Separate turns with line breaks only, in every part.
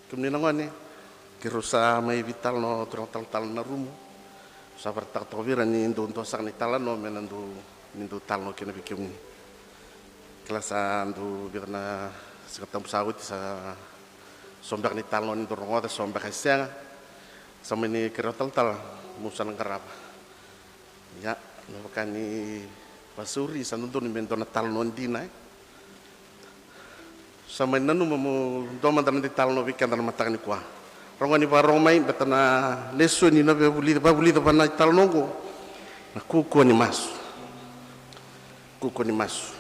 Kemudian ngone kirusa mai vital no turang tal na rumo. Sa bertak tovira ni indu untuk sak ni talan no menandu indu tal no kena bikin ni. Kelasan du birna seketam sawit sa sombak ni tal no indu rongoda sombak hasyanga. Sama ni kira tal musan ngarap. Ya, nakani pasuri sanundu ni bentona tal no ndina. Sama nanu mamu doma dan di tal no weekend dan matang ni kuah. Rongani ba romai betana lesu ni na buli to pana tal no go. Na kuku ni masu. Kuku ni masu.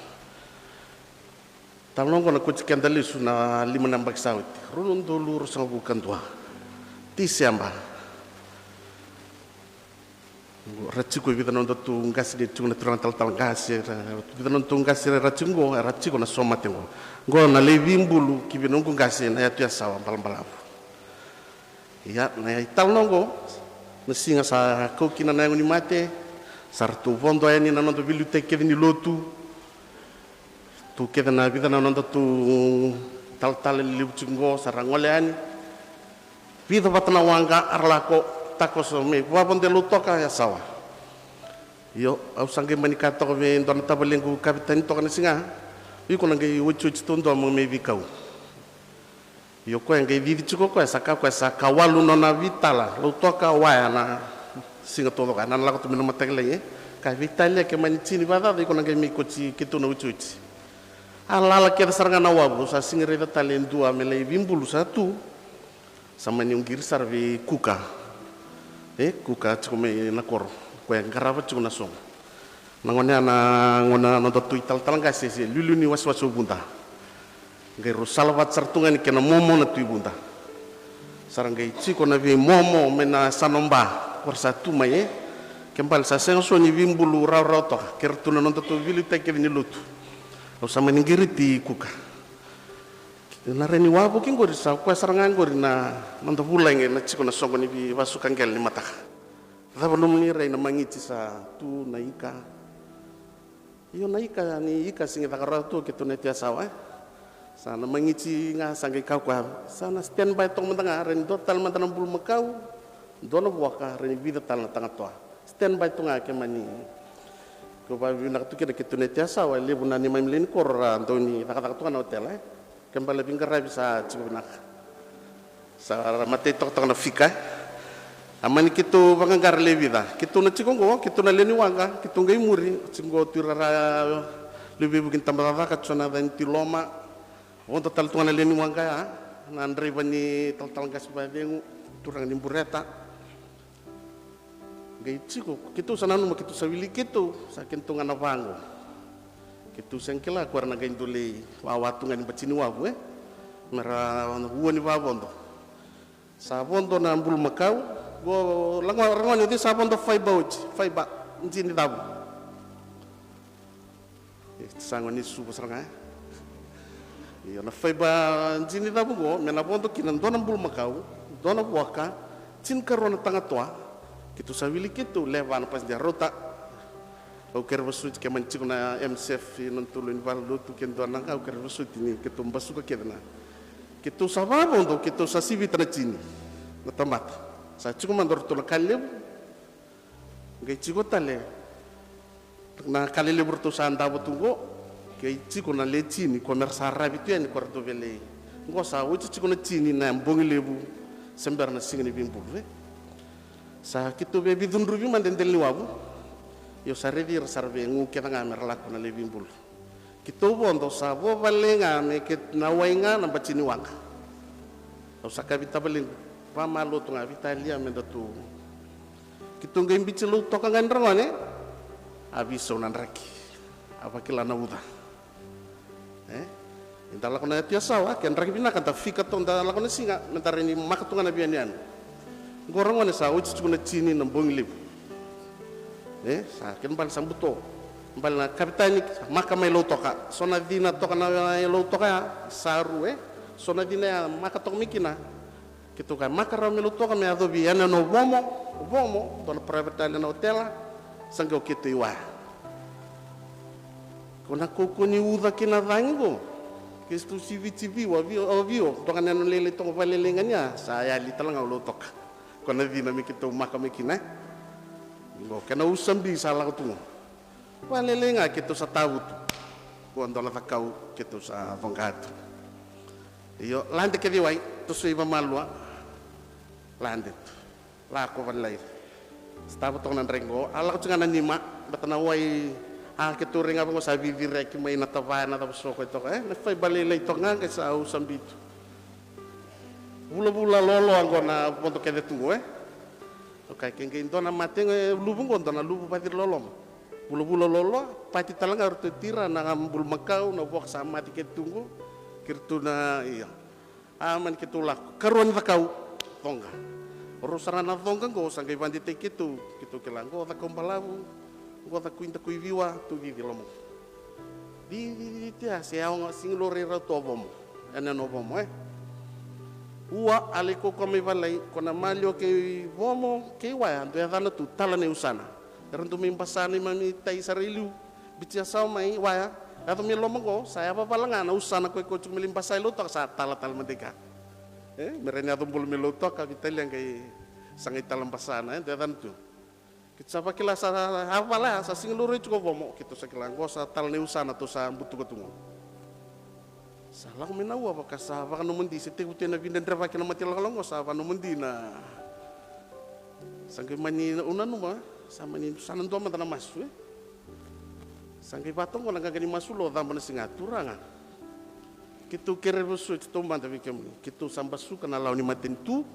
Tal no go na kuci kenda lesu na 5 nambak sawit. Runun dulu rusang bukan tua. Tisiamba. Racigo vida non tu ngasi de tu na turang tal ngasi vida non tu ngasi racingo na soma tengo go na levimbulu ki vida non ngasi na ya tu sawa balam ya na tal nongo na singa sa ko kina na ngoni mate sartu vondo ani na non to bilu te kevini lotu tu keda na vida non tu tal liucingo sarangole ani vida batna wanga arlako takos me wabon de lutoka ya sawa yo au sange manikato ko me don tabalengu kapitan to kana singa iko nangai wuchu tundo mo me vikau yo ko ngai vivi chuko ko saka walu nona vitala lutoka waya na singa todo kana la ko tumino mategle ka vitale ke manichini bada iko nangai mi kochi kitu na wuchu alala ke saranga na wabu sa singa reda talendu amele vimbulu satu sama ni ungir sarvi kuka kuka cukume nakor kue ngarava cukume nasong nangone ana ngona no tu ital talanga sesi lulu ni waswasu bunda ngai rosalvat sartungan kena momo na tu bunda sarang ngai ciko na vi momo mena sanomba kor satu mai kembal sa senso ni vimbulu raw to kertuna no tu vilu teke ni lutu o sama ni ngiriti kuka na reni wabu king gori sa kwa sarangan gori na manta bulai na ciko na songo ni bi wasukan gel ni mata ta belum ni rei na mangiti sa tu na ika iyo na ika ni ika singi takara tu kitu ne tia sawa sa na mangiti nga sangai kau kwa sa na standby tong mantanga reni total mantana bul makau dono buaka reni vida tal na tanga toa standby tunga ke mani ko ba bi na tu kitu ne tia sawa lebu na ni mamlin korra ndoni takata tu na hotel kembali bingkara bisa cukup nak sa mate tok na fika amani kitu bangar levida kitu na cikongo kitu na leni wanga kitu ngai muri cingo tirara lebih bikin tambah ka tsona dan tiloma untuk tal tuana leni wanga ya na andre bani tal gas badeng turang ni bureta ngai ciko kitu sananu kitu sawili kitu sakin tungana vango itu sengkela kuarna gainduli wawatungan bacini wabu mera huani wabondo sabondo na ambul makau go langwa itu sabondo faiba njini dabu sangoni subu saranga iyo na faiba njini dabu go mena bondo kinan dona ambul makau dona buaka cin karona tanga toa kitu sawili kitu levan pas dia rota au kervasut ke mancik na MCF nantulun valdo tu ken dona au kervasut ni ketumba suka kedna kitu sababo ndo kitu sasivi tracini na tamat sa chiku mandor tu kalle ngai chiku tale na kalle burtu sanda butungo ke chiku na lecini komersa rabitu en kordo vele ngo sa wuci chiku na chini na mbongi lebu sember na singni bimbulve sa kitu be bidun rubi manden delni wabu yo sarevir sarve ngu kita ngamer laku na levimbul kito bondo sa bo balenga me ket na wainga na bacini wanga o sakabita baling pamalo tu ngavita lia mendatu kito ngai bichelu toka ngandrone abiso nan raki apa kila na uda indala kona tia sawa ken raki bina kanta fika to ndala kona singa mentareni makatunga na bianian gorongone sa uci na chini na bonglib sa ken bal sambuto bal na kapitani maka may lo toka sona dina toka na lo toka saru sona dina maka tok mikina kitu ka maka ra lo toka me adobi ana no bomo don private na hotel sango kitu iwa kona koko ni uda kina dango Kistu civi wa vio tongan anu lele tong valelengannya saya li talang lo tok kona vina mi kitu maka mi kina ngo kena usam di salah tu valelenga kitu sa taut ko andola takau kitu sa vongkat iyo lande ke diwai tu sui mamalwa lande la ko valai stava tong nan rengo ala ko ngana nima batana wai kitu ringa ko sa vivire ki mai natavana ta soko to na fai balele to nga ke sa usam bitu bula lolo angona ponto ke tu okay kenge indona mate lubu ngondona lubu patir lolom bula lolo pati talanga urte tira na ngambul makau na bok sama ti ketunggu kirtuna iya aman kitulak karuan takau tonga urusana tonga go sangai bandi te kitu kelango ta kombalabu go ta kuinta kuiviwa tu vivi lomo di tia seaong sing lore ra to bom ena no bom ua aliko kome valai kona malio ke vomo ke wa ando dana tu talane usana rantu mimpasani mami tai sarilu bitia sao mai wa atau mi lomo go saya apa palangana usana ko cuma limpasai lo tak sa tal mendeka merenya tumpul milo to ka vital yang kai sangai talam pasana dana tu kita pakila sa hafala sa sing loro itu vomo kita sakilang go sa talane usana to sa butu ketungo salah menawa apa kasava no mundi sete utena vinda drava kana matila longo sava no mundi na sangai mani unanuma sama ni sanan do mantana masu sangai batong ko nanga gani masulo da mana singaturanga kitu kere busu to manda vikem kitu sambasu kana launi matentu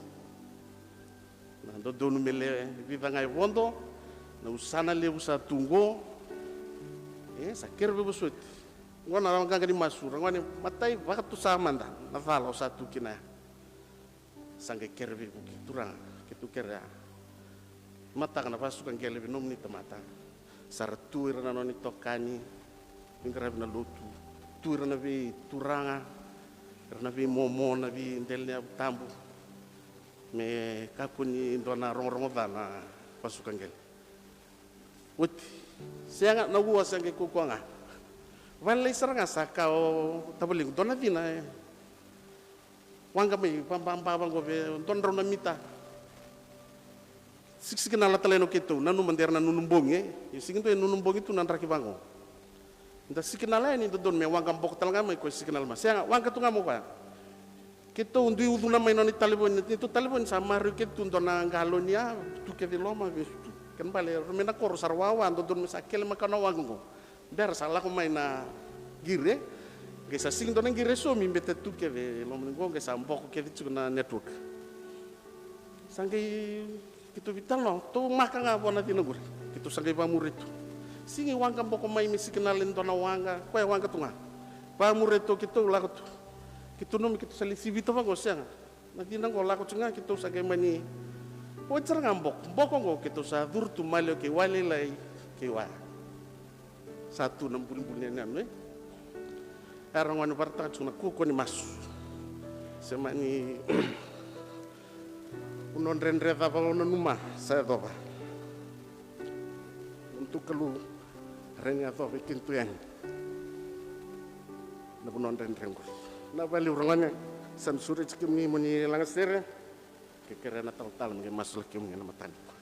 na do no mele viva ngai vondo na usana le usa tungo sa kere busu ngona orang kagak dimasuk ngone matai waktu samanda na falo satu kina sange kerbi turang kitu kera mata kana pasukan kele binom ni tamata sartu irana noni tokani ingra bina lutu turana bi turanga irana bi momo na bi ndelnya tambu me kapuni indona rongo dana pasukan kele uti sianga na gua sange kukuanga Valai seranga sakau tabeling dona vina wanga mai pam go be don rona mita siksikina la taleno ketu nanu manderna nunumbong singinto nunumbong itu nan raki bango nda sikina la ni don me wanga bok talanga mai ko sikina ma sianga wanga tu ngamo pa ketu undu uduna mai noni talibon itu talibon sama ru ketu dona ngalonia tu ke loma vestu kan bale remena kor sarwawa don mesakel makana wango dar salah ko may na gire gesa sing donen gire so mi bete tu ke lo mengo gesa mbok ke tu na network sangai kitu vital no to maka nga bona tinagur kitu sangai pamureto singi wanga mbok may misikinalen to na wanga ko wanga tunga pamureto kitu lakot kitu no kitu salisi vito ba go siang na tinang go lakot nga kitu sangai mani o cer ngambok mbok go kitu sa durtu malio ke wale lai ke wa 160 bulan Erang wani barta cuma kuko ni masu sema ni unon rendre apa unon numa saya doa untuk kelu renya to bikin tu yang na unon rendre ngul na bali urangannya san suri cikim ni muni langasir kekera na tal-tal ngi masul kim ngi na matani